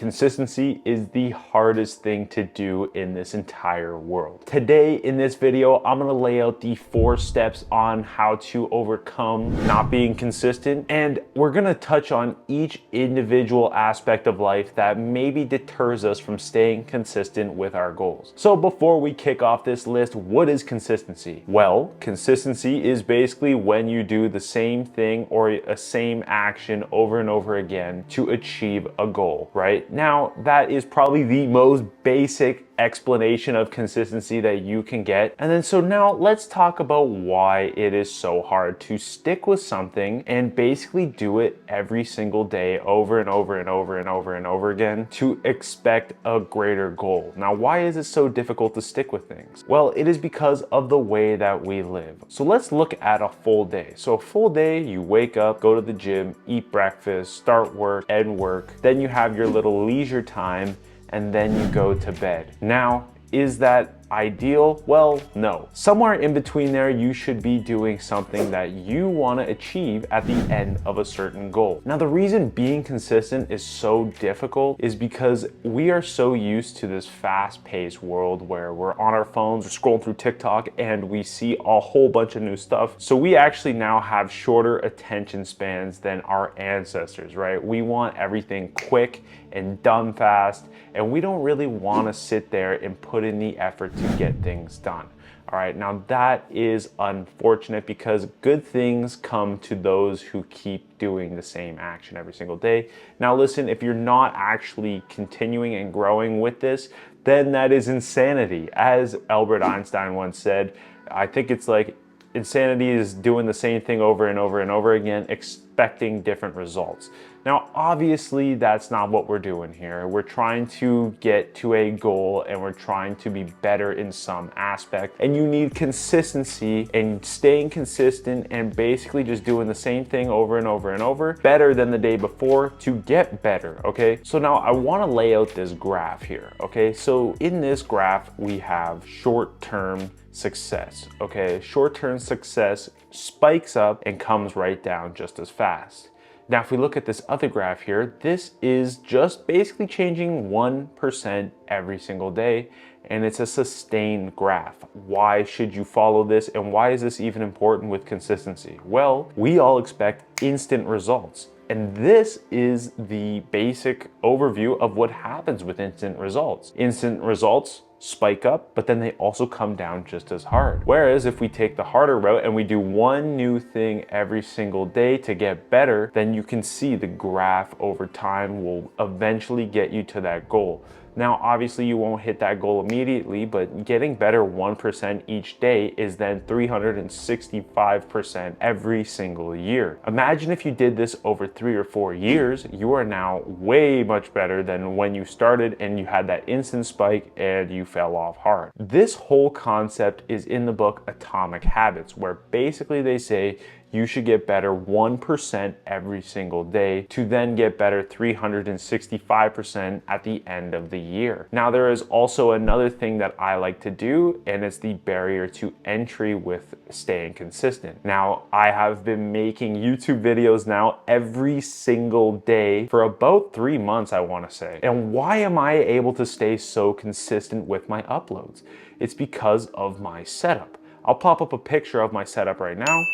consistency is the hardest thing to do in this entire world. Today in this video, I'm gonna lay out the 4 steps on how to overcome not being consistent, and we're gonna touch on each individual aspect of life that maybe deters us from staying consistent with our goals. So before we kick off this list, what is consistency? Well, consistency is basically when you do the same thing or a same action over and over again to achieve a goal, right? Now, that is probably the most basic explanation of consistency that you can get. And then so now let's talk about why it is so hard to stick with something and basically do it every single day over and over and over and over and over again to expect a greater goal. Now, why is it so difficult to stick with things? Well, it is because of the way that we live. So let's look at a full day. So a full day, you wake up, go to the gym, eat breakfast, start work, end work, then you have your little leisure time, and then you go to bed. Now, is that ideal? Well, no. Somewhere in between there, you should be doing something that you want to achieve at the end of a certain goal. Now, the reason being consistent is so difficult is because we are so used to this fast-paced world where we're on our phones, we're scrolling through TikTok, and we see a whole bunch of new stuff. So we actually now have shorter attention spans than our ancestors, right? We want everything quick and done fast, and we don't really want to sit there and put in the effort to get things done. All right, now that is unfortunate because good things come to those who keep doing the same action every single day. Now listen, if you're not actually continuing and growing with this, then that is insanity. As Albert Einstein once said, I think it's like insanity is doing the same thing over and over and over again, expecting different results. Now, obviously, that's not what we're doing here. We're trying to get to a goal and we're trying to be better in some aspect. And you need consistency and staying consistent and basically just doing the same thing over and over and over, better than the day before to get better, okay? So now I wanna lay out this graph here, okay? So in this graph, we have short-term success, okay? Short-term success spikes up and comes right down just as fast. Now, if we look at this other graph here, this is just basically changing 1% every single day, and it's a sustained graph. Why should you follow this, and why is this even important with consistency? Well, we all expect instant results. And this is the basic overview of what happens with instant results. Instant results spike up, but then they also come down just as hard. Whereas if we take the harder route and we do one new thing every single day to get better, then you can see the graph over time will eventually get you to that goal. Now, obviously you won't hit that goal immediately, but getting better 1% each day is then 365% every single year. Imagine if you did this over 3 or 4 years, you are now way much better than when you started and you had that instant spike and you fell off hard. This whole concept is in the book Atomic Habits, where basically they say you should get better 1% every single day to then get better 365% at the end of the year. Now, there is also another thing that I like to do, and it's the barrier to entry with staying consistent. Now, I have been making YouTube videos now every single day for about 3 months, I wanna say. And why am I able to stay so consistent with my uploads? It's because of my setup. I'll pop up a picture of my setup right now.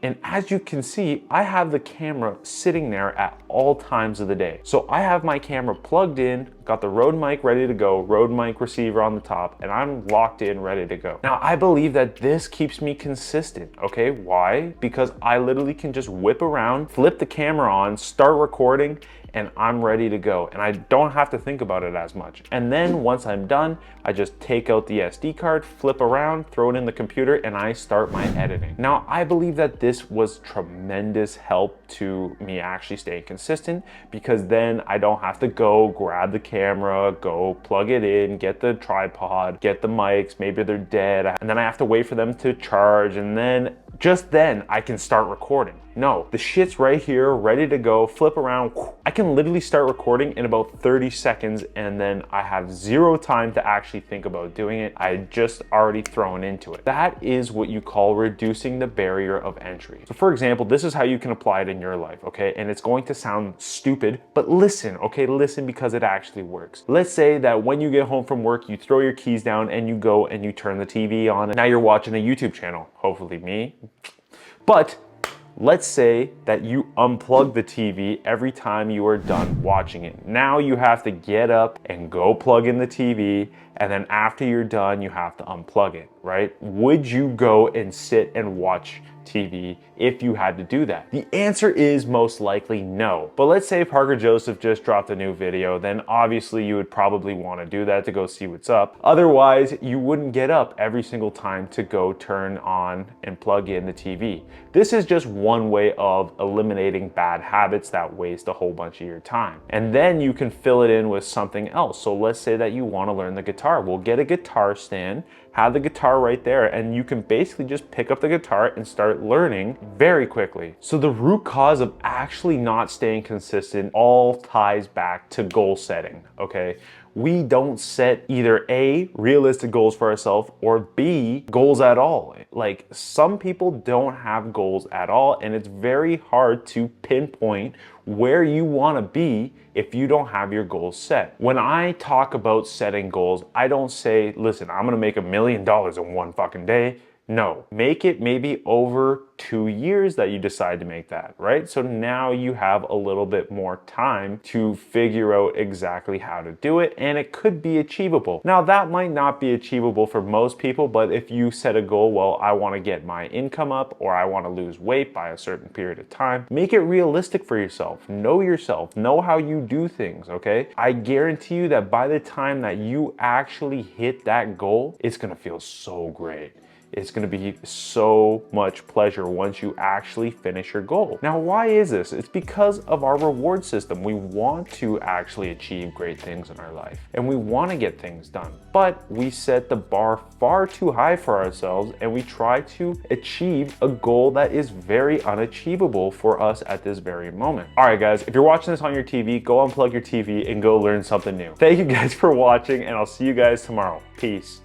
And as you can see, I have the camera sitting there at all times of the day. So I have my camera plugged in, got the Rode mic ready to go, Rode mic receiver on the top, and I'm locked in, ready to go. Now, I believe that this keeps me consistent, okay? Why? Because I literally can just whip around, flip the camera on, start recording, and I'm ready to go. And I don't have to think about it as much. And then once I'm done, I just take out the SD card, flip around, throw it in the computer, and I start my editing. Now, I believe that this was tremendous help to me actually staying consistent, because then I don't have to go grab the camera, go plug it in, get the tripod, get the mics, maybe they're dead, and then I have to wait for them to charge, and then just then I can start recording. No, the shit's right here, ready to go, flip around. I can literally start recording in about 30 seconds and then I have zero time to actually think about doing it. I just already thrown into it. That is what you call reducing the barrier of entry. So for example, this is how you can apply it in your life, okay? And it's going to sound stupid, but listen, okay? Listen, because it actually works. Let's say that when you get home from work, you throw your keys down and you go and you turn the TV on and now you're watching a YouTube channel, hopefully me. But let's say that you unplug the TV every time you are done watching it. Now you have to get up and go plug in the TV, and then after you're done, you have to unplug it, right? Would you go and sit and watch TV if you had to do that? The answer is most likely no. But let's say Parker Joseph just dropped a new video, then obviously you would probably want to do that to go see what's up. Otherwise, you wouldn't get up every single time to go turn on and plug in the TV. This is just one way of eliminating bad habits that waste a whole bunch of your time. And then you can fill it in with something else. So let's say that you want to learn the guitar. Well, get a guitar stand, have the guitar right there, and you can basically just pick up the guitar and start learning very quickly. So the root cause of actually not staying consistent all ties back to goal setting, okay? We don't set either A, realistic goals for ourselves, or B, goals at all. Like, some people don't have goals at all, and it's very hard to pinpoint where you want to be if you don't have your goals set. When I talk about setting goals, I don't say, listen, I'm gonna make $1 million in one fucking day. No, make it maybe over 2 years that you decide to make that, right? So now you have a little bit more time to figure out exactly how to do it, and it could be achievable. Now that might not be achievable for most people, but if you set a goal, well, I want to get my income up, or I want to lose weight by a certain period of time, make it realistic for yourself. Know how you do things, okay? I guarantee you that by the time that you actually hit that goal, it's gonna feel so great. It's gonna be so much pleasure once you actually finish your goal. Now, why is this? It's because of our reward system. We want to actually achieve great things in our life, and we want to get things done, but we set the bar far too high for ourselves, and we try to achieve a goal that is very unachievable for us at this very moment. All right, guys, if you're watching this on your TV, go unplug your TV and go learn something new. Thank you guys for watching, and I'll see you guys tomorrow. Peace.